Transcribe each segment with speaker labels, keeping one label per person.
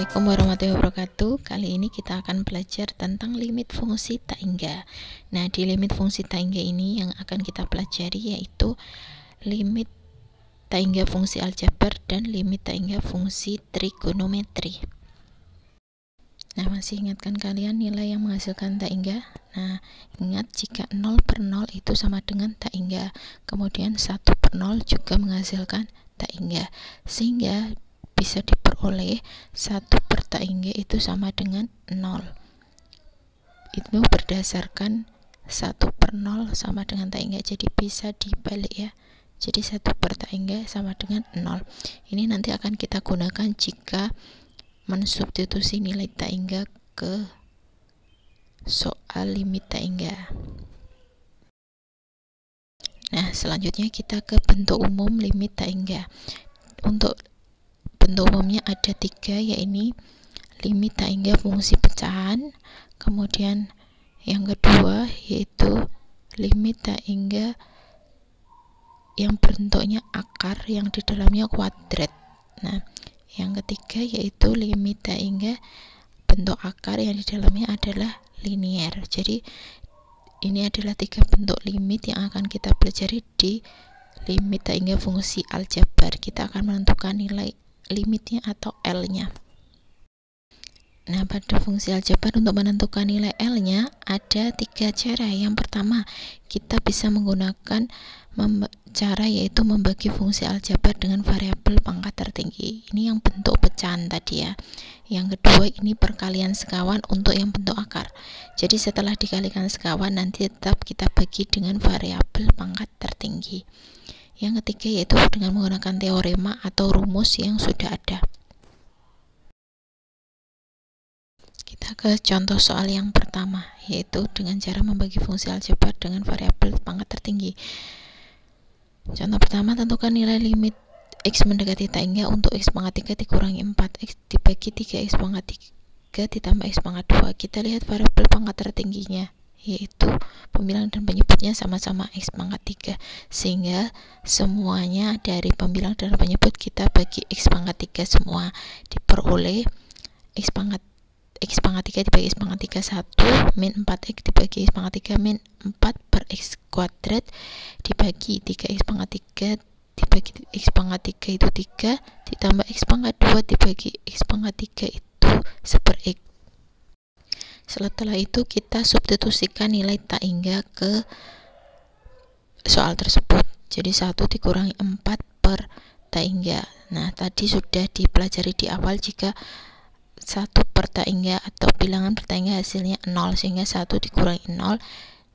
Speaker 1: Assalamualaikum warahmatullahi wabarakatuh. Kali ini kita akan belajar tentang limit fungsi tak hingga. Nah, di limit fungsi tak hingga ini yang akan kita pelajari yaitu limit tak hingga fungsi aljabar dan limit tak hingga fungsi trigonometri. Nah, masih ingatkan kalian nilai yang menghasilkan tak hingga? Nah, ingat jika 0/0 itu sama dengan tak hingga. Kemudian 1/0 juga menghasilkan tak hingga. Sehingga bisa diperoleh 1 per tak hingga itu sama dengan 0. Itu berdasarkan 1/0 sama dengan tak hingga, jadi bisa dibalik ya. Jadi 1 per tak hingga sama dengan 0. Ini nanti akan kita gunakan jika mensubstitusi nilai tak hingga ke soal limit tak hingga. Nah, selanjutnya kita ke bentuk umum limit tak hingga. Untuk bentuk umumnya ada 3, yaitu limit tak hingga fungsi pecahan. Kemudian yang kedua yaitu limit tak hingga yang bentuknya akar yang di dalamnya kuadrat. Nah, yang ketiga yaitu limit tak hingga bentuk akar yang di dalamnya adalah linier. Jadi ini adalah 3 bentuk limit yang akan kita pelajari di limit tak hingga fungsi aljabar. Kita akan menentukan nilai limitnya atau L-nya. Nah, pada fungsi aljabar untuk menentukan nilai L-nya ada 3 cara. Yang pertama, kita bisa menggunakan cara yaitu membagi fungsi aljabar dengan variabel pangkat tertinggi. Ini yang bentuk pecahan tadi ya. Yang kedua, ini perkalian sekawan untuk yang bentuk akar. Jadi setelah dikalikan sekawan nanti tetap kita bagi dengan variabel pangkat tertinggi. Yang ketiga yaitu dengan menggunakan teorema atau rumus yang sudah ada. Kita ke contoh soal yang pertama, yaitu dengan cara membagi fungsi aljabar dengan variabel pangkat tertinggi. Contoh pertama, tentukan nilai limit x mendekati tak hingga untuk x pangkat 3 dikurangi 4x dibagi 3x pangkat 3 ditambah x pangkat 2. Kita lihat variabel pangkat tertingginya, yaitu pembilang dan penyebutnya sama-sama x pangkat 3, sehingga semuanya dari pembilang dan penyebut kita bagi x pangkat 3 semua, diperoleh x pangkat 3 dibagi x pangkat 3 1 min 4x dibagi x pangkat 3 min 4 per x kuadrat dibagi 3x pangkat 3 dibagi x pangkat 3 itu 3 ditambah x pangkat 2 dibagi x pangkat 3 itu 1/x. Setelah itu kita substitusikan nilai tak hingga ke soal tersebut. Jadi 1 dikurangi 4 per tak hingga. Nah, tadi sudah dipelajari di awal jika 1 per tak hingga atau bilangan per tak hingga hasilnya 0, sehingga 1 dikurangi 0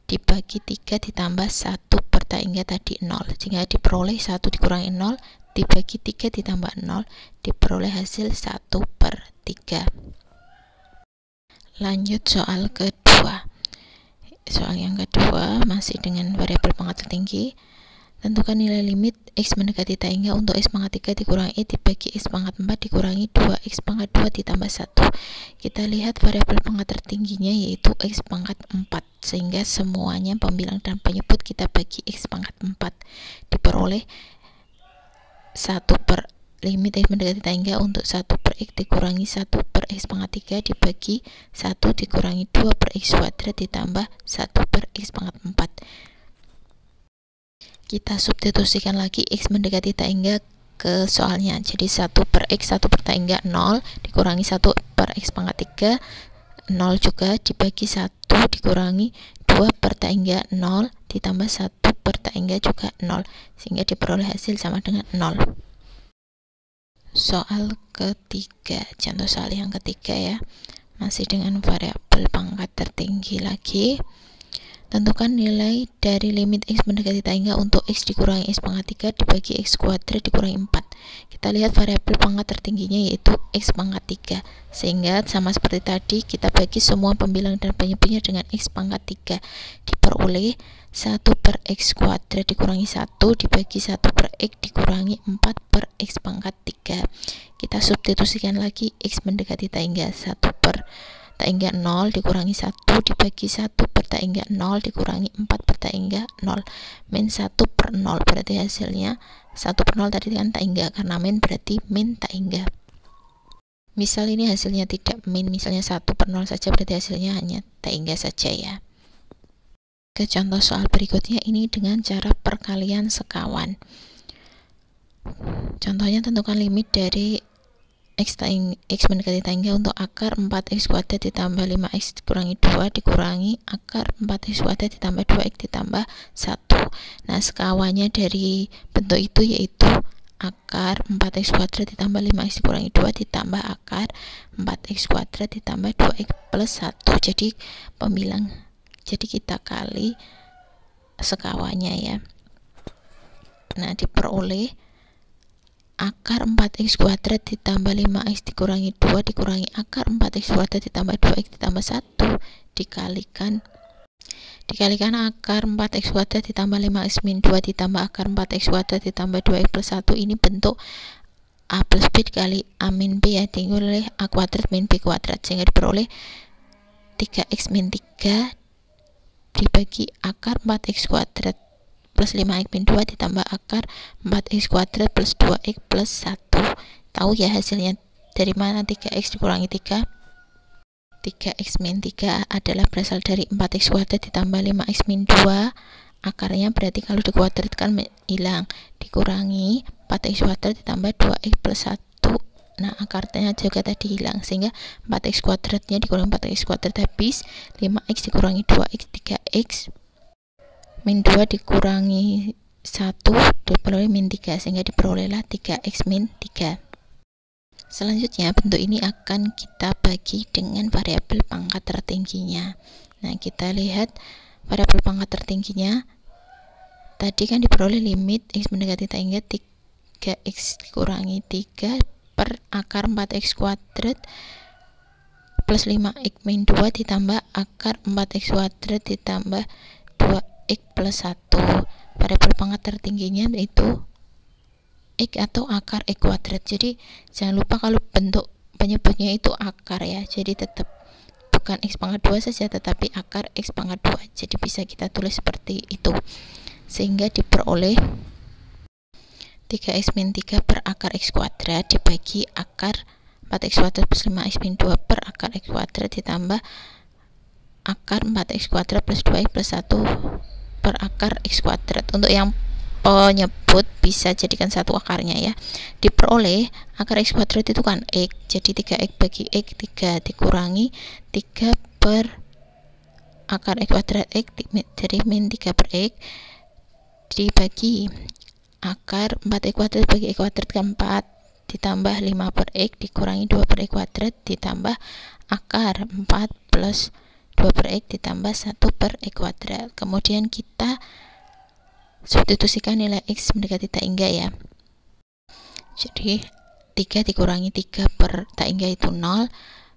Speaker 1: dibagi 3 ditambah 1 per tak hingga tadi 0, sehingga diperoleh 1 dikurangi 0 dibagi 3 ditambah 0 diperoleh hasil 1 per 3. Lanjut soal kedua. Soal yang kedua masih dengan variabel pangkat tertinggi. Tentukan nilai limit x mendekati tak hingga untuk x pangkat 3 dikurangi dibagi x pangkat 4 dikurangi 2x pangkat 2 ditambah 1. Kita lihat variabel pangkat tertingginya yaitu x pangkat 4, sehingga semuanya pembilang dan penyebut kita bagi x pangkat 4, diperoleh 1 per limit x mendekati tak hingga untuk 1 per x dikurangi 1 per x pangkat 3 dibagi 1 dikurangi 2 per x kuadrat ditambah 1 per x pangkat 4. Kita substitusikan lagi x mendekati tak hingga ke soalnya. Jadi 1 per x, 1 per tak hingga 0 dikurangi 1 per x pangkat 3 0 juga dibagi 1 dikurangi 2 per tak hingga 0 ditambah 1 per tak hingga juga 0, sehingga diperoleh hasil sama dengan 0. Soal ketiga, contoh soal yang ketiga ya, masih dengan variabel pangkat tertinggi lagi. Tentukan nilai dari limit x mendekati tak hingga untuk x dikurangi x pangkat 3 dibagi x kuadrat dikurangi 4. Kita lihat variabel pangkat tertingginya yaitu x pangkat 3, sehingga sama seperti tadi kita bagi semua pembilang dan penyebutnya dengan x pangkat 3, diperoleh 1 per x kuadrat dikurangi 1 dibagi 1 per x dikurangi 4 per x pangkat 3. Kita substitusikan lagi x mendekati tak hingga 1 per tak hingga 0 dikurangi 1 dibagi 1 per tak hingga 0 dikurangi 4 per tak hingga 0 min 1 per 0, berarti hasilnya 1 per 0 tadi kan tak hingga, karena min berarti min tak hingga. Misal ini hasilnya tidak min, misalnya 1/0 saja, berarti hasilnya hanya tak hingga saja ya. Ke contoh soal berikutnya ini dengan cara perkalian sekawan. Contohnya, tentukan limit dari x mendekati tak hingga untuk akar 4x kuadrat ditambah 5x dikurangi 2 dikurangi akar 4x kuadrat ditambah 2x ditambah 1. Nah, sekawannya dari bentuk itu yaitu akar 4x kuadrat ditambah 5x dikurangi 2 ditambah akar 4x kuadrat ditambah 2x plus 1. Jadi jadi kita kali sekawannya ya. Nah, diperoleh akar 4x kuadrat ditambah 5x dikurangi 2 dikurangi akar 4x kuadrat ditambah 2x ditambah 1 dikalikan akar 4x kuadrat ditambah 5x min 2 ditambah akar 4x kuadrat ditambah 2x plus 1. Ini bentuk a plus b dikali a min b ya, tinggal oleh a kuadrat min b kuadrat, sehingga diperoleh 3x min 3 dibagi akar 4x kuadrat plus 5x min 2 ditambah akar 4x kuadrat plus 2x plus 1. Tahu ya hasilnya dari mana 3x dikurangi 3? 3x min 3 adalah berasal dari 4x kuadrat ditambah 5x min 2. Akarnya berarti kalau dikuadratkan hilang, dikurangi 4x kuadrat ditambah 2x plus 1. Nah, akarnya juga tadi hilang, sehingga 4x kuadratnya dikurangi 4x kuadrat habis, 5x dikurangi 2x 3x min 2 dikurangi 1 diperoleh min 3, sehingga diperolehlah 3x min 3. Selanjutnya bentuk ini akan kita bagi dengan variabel pangkat tertingginya. Nah, kita lihat variabel pangkat tertingginya tadi kan diperoleh limit x mendekati tak hingga 3x dikurangi 3 per akar 4x kuadrat plus 5x min 2 ditambah akar 4x kuadrat ditambah 2x plus 1. Variabel pangkat tertingginya itu x atau akar x kuadrat. Jadi jangan lupa kalau bentuk penyebutnya itu akar ya, jadi tetap bukan x pangkat 2 saja tetapi akar x pangkat 2. Jadi bisa kita tulis seperti itu, sehingga diperoleh 3x min 3 per akar x kuadrat dibagi akar 4x kuadrat plus 5x min 2 per akar x kuadrat ditambah akar 4x kuadrat plus 2x plus 1 per akar x kuadrat. Untuk yang penyebut bisa jadikan satu akarnya ya. Diperoleh akar x kuadrat itu kan x, jadi 3x bagi x 3 dikurangi 3 per akar x kuadrat x, jadi min 3 per x dibagi akar 4x kuadrat bagi x kuadrat kan 4 ditambah 5 per x dikurangi 2 per x kuadrat ditambah akar 4 plus 2 per x ditambah 1 per x kuadrat. Kemudian kita substitusikan nilai x mendekati tak hingga ya. Jadi 3 dikurangi 3 per tak hingga itu 0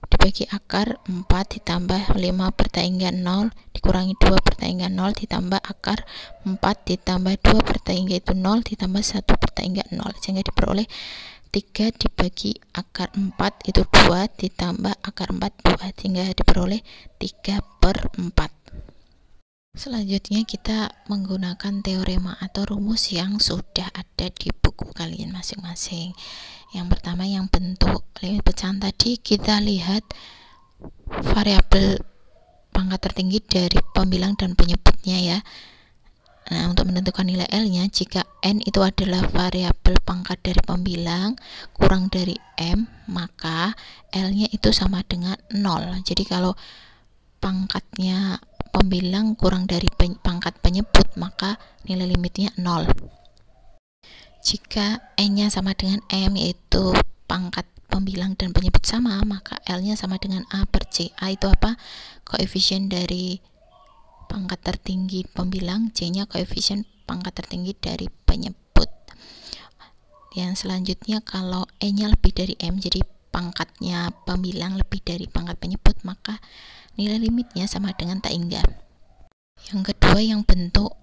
Speaker 1: dibagi akar 4 ditambah 5 per tak hingga 0 dikurangi 2 per tak hingga 0 ditambah akar 4 ditambah 2 per tak hingga itu 0 ditambah 1 per tak hingga 0, sehingga diperoleh 3 dibagi akar 4 itu 2 ditambah akar 4 2, sehingga diperoleh 3 per 4. Selanjutnya kita menggunakan teorema atau rumus yang sudah ada di buku kalian masing-masing. Yang pertama, yang bentuk limit pecahan tadi, kita lihat variabel pangkat tertinggi dari pembilang dan penyebutnya ya. Nah, untuk menentukan nilai L-nya, jika N itu adalah variabel pangkat dari pembilang kurang dari M, maka L-nya itu sama dengan 0. Jadi kalau pangkatnya pembilang kurang dari pangkat penyebut, maka nilai limitnya 0. Jika N-nya sama dengan M, yaitu pangkat pembilang dan penyebut sama, maka L-nya sama dengan A per C. A itu apa? Koefisien dari pangkat tertinggi pembilang, C-nya koefisien pangkat tertinggi dari penyebut. Yang selanjutnya, kalau E-nya lebih dari M, jadi pangkatnya pembilang lebih dari pangkat penyebut, maka nilai limitnya sama dengan tak hingga. Yang kedua, yang bentuk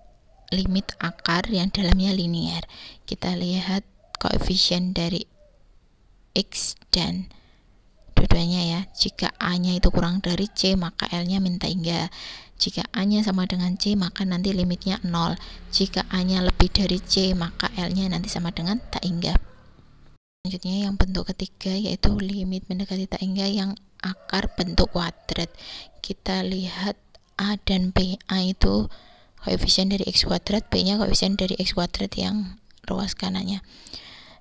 Speaker 1: limit akar yang dalamnya linear. Kita lihat koefisien dari X dan dua-duanya ya. Jika A-nya itu kurang dari C, maka L-nya min tak hingga. Jika A-nya sama dengan C, maka nanti limitnya 0. Jika A-nya lebih dari C, maka L-nya nanti sama dengan tak hingga. Selanjutnya yang bentuk ketiga yaitu limit mendekati tak hingga yang akar bentuk kuadrat. Kita lihat A dan B. A itu koefisien dari x kuadrat, B nya koefisien dari x kuadrat yang ruas kanannya.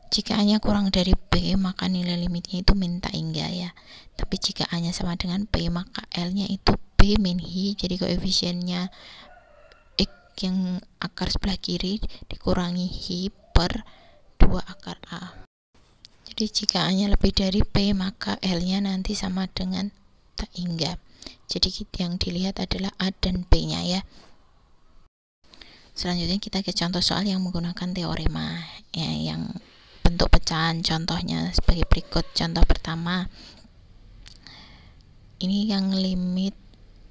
Speaker 1: Jika A nya kurang dari B, maka nilai limitnya itu min tak hingga ya. Tapi jika A nya sama dengan B, maka L nya itu B min hi, jadi koefisiennya x yang akar sebelah kiri dikurangi hi per 2 akar A. Jadi jika A nya lebih dari B, maka L nya nanti sama dengan tak hingga. Jadi yang dilihat adalah A dan B nya ya. Selanjutnya kita ke contoh soal yang menggunakan teorema ya, yang bentuk pecahan. Contohnya sebagai berikut. Contoh pertama, ini yang limit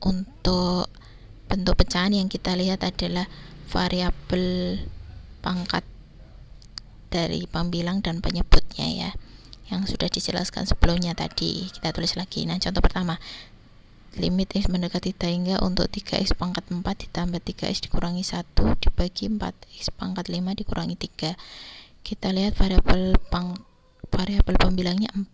Speaker 1: untuk bentuk pecahan yang kita lihat adalah variabel pangkat dari pembilang dan penyebutnya ya, yang sudah dijelaskan sebelumnya tadi. Kita tulis lagi. Nah, contoh pertama, limit x mendekati tak hingga untuk 3x pangkat 4 ditambah 3x dikurangi 1 dibagi 4x pangkat 5 dikurangi 3. Kita lihat variabel pembilangnya 4,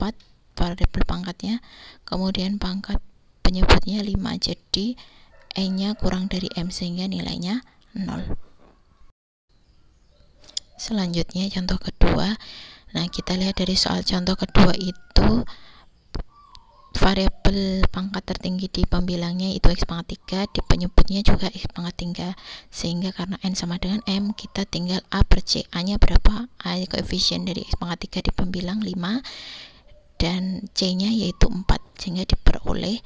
Speaker 1: variabel pangkatnya, kemudian pangkat penyebutnya 5, jadi e nya kurang dari m sehingga nilainya 0. Selanjutnya contoh kedua. Nah, kita lihat dari soal contoh kedua itu variabel pangkat tertinggi di pembilangnya itu x pangkat 3, di penyebutnya juga x pangkat 3, sehingga karena n sama dengan m, kita tinggal a per c. A nya berapa? A koefisien dari x pangkat 3 di pembilang 5 dan c nya yaitu 4, sehingga diperoleh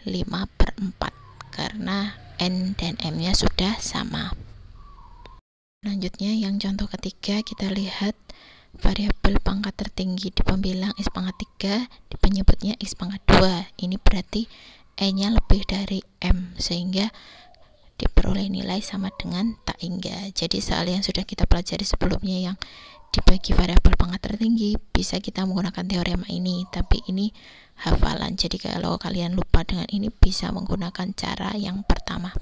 Speaker 1: 5 per 4 karena n dan m nya sudah sama. Selanjutnya yang contoh ketiga, kita lihat variabel pangkat tertinggi di pembilang x pangkat 3, di penyebutnya x pangkat 2. Ini berarti e nya lebih dari m, sehingga diperoleh nilai sama dengan tak hingga. Jadi soal yang sudah kita pelajari sebelumnya yang dibagi variabel pangkat tertinggi, bisa kita menggunakan teorema ini, tapi ini hafalan. Jadi kalau kalian lupa dengan ini, bisa menggunakan cara yang pertama.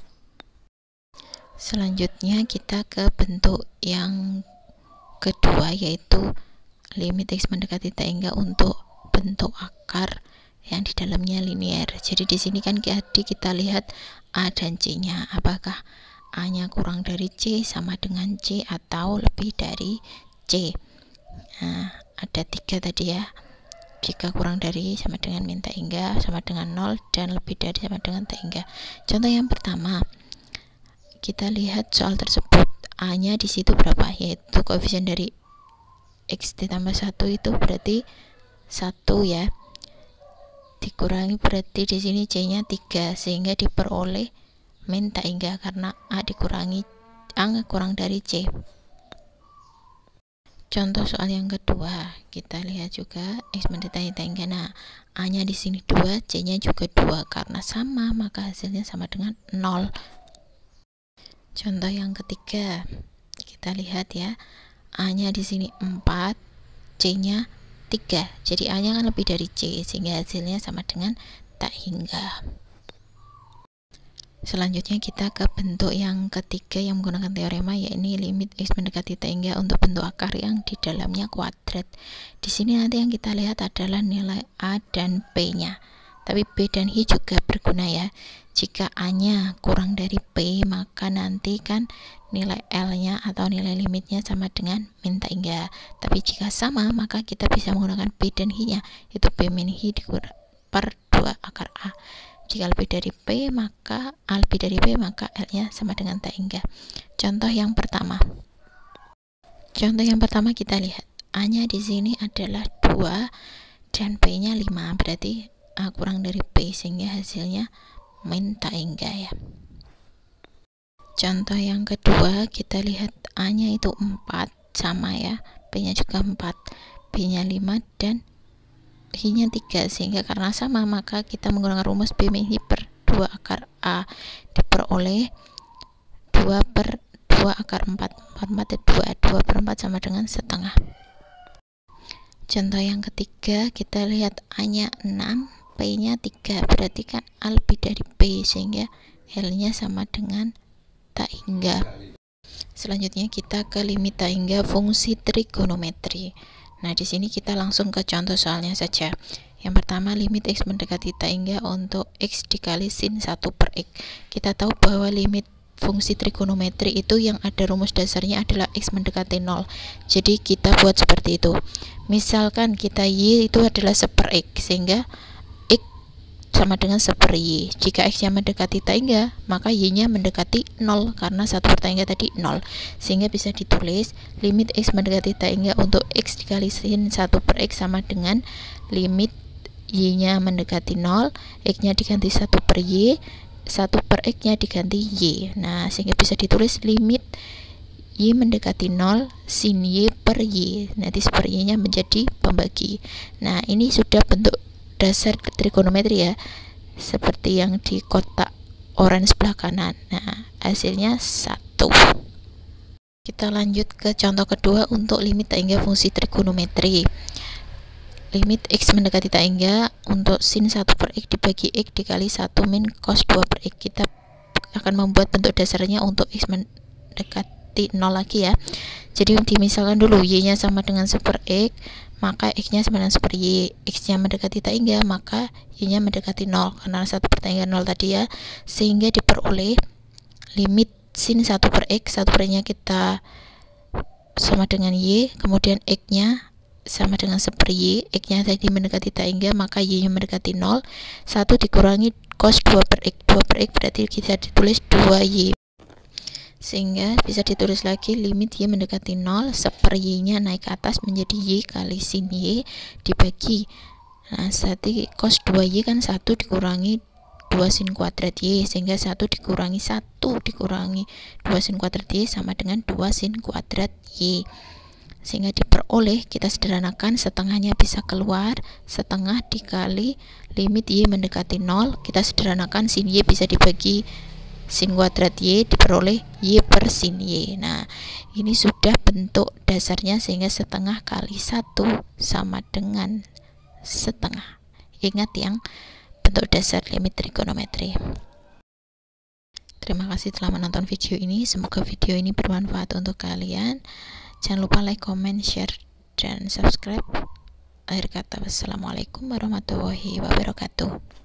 Speaker 1: Selanjutnya kita ke bentuk yang kedua, yaitu limit x mendekati tak hingga untuk bentuk akar yang di dalamnya linear. Jadi di sini kan kita lihat a dan c nya, apakah a nya kurang dari c sama dengan c atau lebih dari c. Nah, ada 3 tadi ya. Jika kurang dari sama dengan min tak hingga, sama dengan 0, dan lebih dari sama dengan tak hingga. Contoh yang pertama, kita lihat soal tersebut, a nya di situ berapa, yaitu koefisien dari x ditambah 1 itu berarti 1 ya, dikurangi berarti di sini c nya 3, sehingga diperoleh min tak hingga karena a dikurangi a kurang dari c. Contoh soal yang kedua, kita lihat juga x mendekati tak hingga. Nah, a nya di sini 2, c nya juga 2, karena sama maka hasilnya sama dengan 0. Contoh yang ketiga, kita lihat ya, a nya di sini 4, c nya 3, jadi a nya kan lebih dari c, sehingga hasilnya sama dengan tak hingga. Selanjutnya kita ke bentuk yang ketiga yang menggunakan teorema, yaitu limit x mendekati tak hingga untuk bentuk akar yang di dalamnya kuadrat. Di sini nanti yang kita lihat adalah nilai a dan b nya, tapi b dan hi juga berguna ya. Jika a nya kurang dari b, maka nanti kan nilai l nya atau nilai limitnya sama dengan min tak hingga. Tapi jika sama, maka kita bisa menggunakan b dan hi nya, itu b min hi per 2 akar a. Jika lebih dari b, maka a lebih dari b, maka l nya sama dengan tak hingga. Contoh yang pertama. Contoh yang pertama kita lihat, a nya di sini adalah 2 dan b nya 5, berarti a kurang dari b, sehingga hasilnya min tak hingga ya. Contoh yang kedua, kita lihat a nya itu 4, sama ya, b nya juga 4, b nya 5, dan hi nya 3, sehingga karena sama maka kita menggunakan rumus b min hi per 2 akar a, diperoleh 2 per 2 akar 4, 4 2 per 4 sama dengan setengah. Contoh yang ketiga, kita lihat a nya 6, b nya 3, berarti kan a lebih dari b, sehingga l nya sama dengan tak hingga. Selanjutnya kita ke limit tak hingga fungsi trigonometri. Nah, di sini kita langsung ke contoh soalnya saja. Yang pertama, limit X mendekati tak hingga untuk X dikali sin 1 per X. Kita tahu bahwa limit fungsi trigonometri itu yang ada rumus dasarnya adalah X mendekati 0. Jadi kita buat seperti itu. Misalkan kita Y itu adalah 1 per X, sehingga X sama dengan 1 per Y. Jika X nya mendekati tak hingga, maka Y nya mendekati 0, karena 1 per tak hingga tadi 0. Sehingga bisa ditulis limit X mendekati tak hingga untuk X dikali sin 1 per X sama dengan limit Y nya mendekati 0, X nya diganti 1 per Y, 1 per X nya diganti Y. Nah, sehingga bisa ditulis limit Y mendekati 0 sin Y per Y. Nanti per Y nya menjadi pembagi. Nah, ini sudah bentuk dasar trigonometri ya, seperti yang di kotak oranye sebelah kanan. Nah, hasilnya 1. Kita lanjut ke contoh kedua untuk limit tak hingga fungsi trigonometri. Limit X mendekati tak hingga untuk sin 1 per X dibagi X dikali 1 min cos 2 per X. Kita akan membuat bentuk dasarnya untuk X mendekati 0 lagi ya. Jadi dimisalkan dulu Y nya sama dengan 1 per X, maka X nya sama dengan 1 per Y. X nya mendekati tak hingga, maka Y nya mendekati 0, karena 1 per tak hingga 0 tadi ya. Sehingga diperoleh limit sin 1 per X, 1 per nya kita sama dengan Y, kemudian X nya sama dengan 1 per Y, X nya tadi mendekati tak hingga, maka Y nya mendekati 0, 1 dikurangi cos 2 per X, 2 per X berarti bisa ditulis 2Y, sehingga bisa ditulis lagi limit Y mendekati 0, 1 per Y nya naik ke atas menjadi Y kali sin Y dibagi, nah tadi cos 2Y kan 1 dikurangi 2 sin kuadrat Y, sehingga 1 dikurangi 1 dikurangi 2 sin kuadrat Y sama dengan 2 sin kuadrat Y. Sehingga diperoleh, kita sederhanakan, setengahnya bisa keluar, setengah dikali limit Y mendekati 0, kita sederhanakan sin Y bisa dibagi sin kuadrat Y, diperoleh Y per sin Y. Nah, ini sudah bentuk dasarnya, sehingga setengah kali 1 sama dengan setengah. Ingat yang bentuk dasar limit trigonometri. Terima kasih telah menonton video ini, semoga video ini bermanfaat untuk kalian. Jangan lupa like, comment, share, dan subscribe. Akhir kata, wassalamualaikum warahmatullahi wabarakatuh.